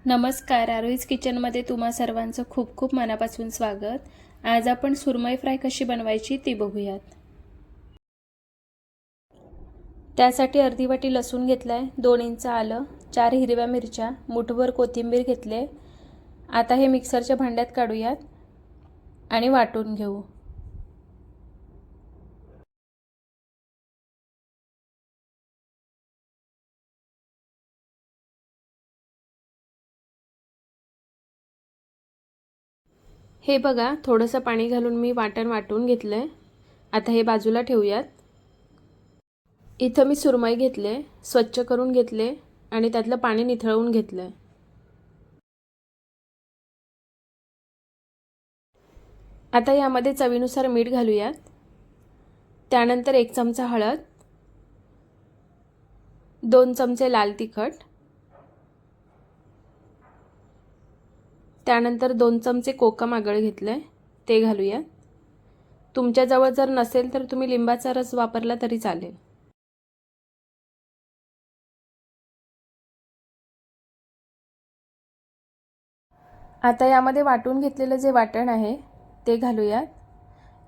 नमस्कार, आरोहीज किचनमध्ये तुम्हा सर्वांचं खूप खूप मनापासून स्वागत। आज आपण सुरमई फ्राय कशी बनवायची ती बघूयात। त्यासाठी अर्धी वाटी लसूण घेतलाय, 2 इंच आलं, 4 हिरव्या मिरच्या, मुठभर कोथिंबीर घेतले। आता हे मिक्सरच्या भांड्यात काढूयात आणि वाटून घेऊ। हे बघा, थोडंसं पाणी घालून मी वाटण वाटून घेतलंय। आता हे बाजूला ठेवूयात। इथं मी सुरमई घेतले, स्वच्छ करून घेतले आणि त्यातलं पाणी निथळवून घेतलंय। आता यामध्ये चवीनुसार मीठ घालूयात। त्यानंतर 1 चमचा हळद, 2 चमचे लाल तिखट, त्यानंतर 2 चमचे कोकम आगळ घेतले ते घालूया। तुमच्याजवळ जर नसेल तर तुम्ही लिंबाचा रस वापरला तरी चालेल। आता यामध्ये वाटून घेतलेलं जे वाटण आहे ते घालूया।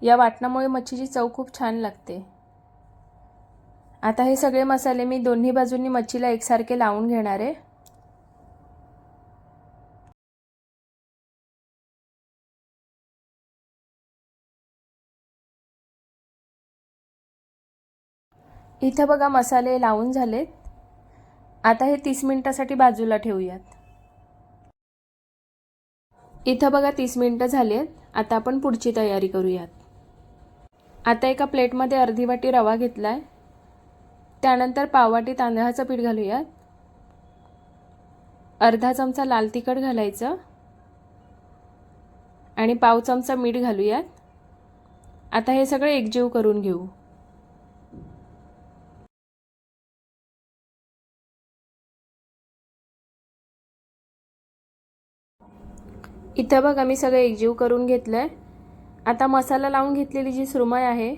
या वाटणामुळे मच्छीची चव खूप छान लागते। आता हे सगळे मसाले मी दोन्ही बाजूंनी मच्छीला एकसारखे लावून घेणार आहे। इथे बघा मसाले लावून झालेत। आता हे 30 मिनिटांसाठी बाजूला ठेवूयात। इथे बघा 30 मिनिटं झालेत। आता आपण पुढची तयारी करूयात। आता एका प्लेटमध्ये अर्धी वाटी रवा घेतलाय, त्यानंतर पाव वाटी तांदळाचं पीठ घालूयात, अर्धा चमचा लाल तिखट घालायचं आणि पाव चमचा मीठ घालूयात। आता हे सगळे एकजीव करून घेऊ। इथे बघा मी सगळे एकजीव करून घेतलंय। आता मसाला लावून घेतलेली जी सुरमई आहे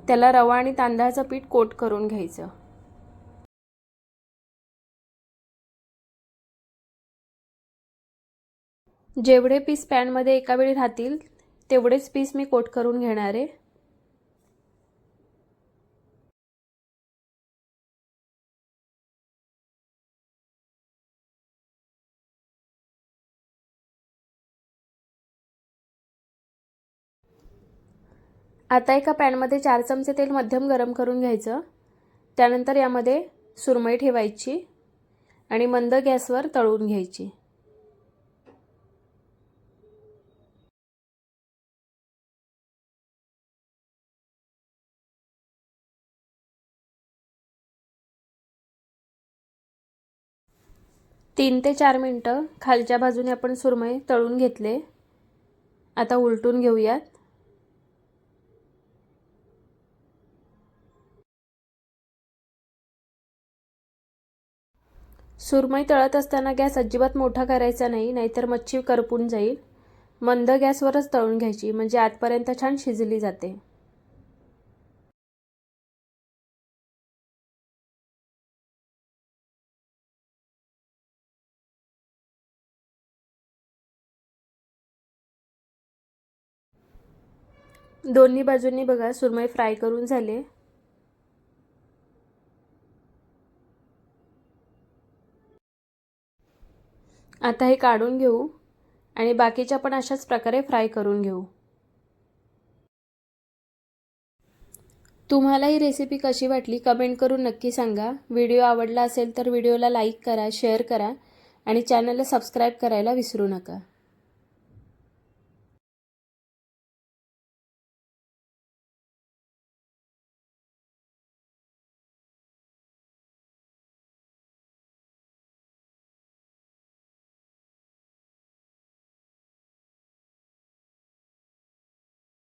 त्याला रवा आणि तांदळाचं पीठ कोट करून घ्यायचं। जेवढे पीस पॅन मध्ये एका वेळी राहतील तेवढेच पीस मी कोट करून घेणार आहे। आता एका पॅन मध्ये 4 चमचे तेल मध्यम गरम करून घ्यायचं। त्यानंतर यामध्ये सुरमई ठेवायची आणि मंद गॅसवर तळून घ्यायची। तीन ते 4 मिनिटं खालच्या बाजूने आपण सुरमई तळून घेतले। आता उलटून घेऊयात। सुरमई तळत असताना गॅस अजिबात मोठा करायचा नाही, नाहीतर मच्छी करपून जाईल। मंद गॅसवरच तळून घ्यायची, म्हणजे आतपर्यंत छान शिजली जाते। दोन्ही बाजूंनी बघा सुरमई फ्राय करून झाले। आता हे काढून घेऊ आणि बाकीच्या पण अशाच प्रकारे फ्राय करून घेऊ। तुम्हाला ही रेसिपी कशी वाटली कमेंट करून नक्की सांगा। व्हिडिओ आवडला असेल तर व्हिडिओला लाईक करा, शेअर करा आणि चॅनलला सबस्क्राइब करायला विसरू नका।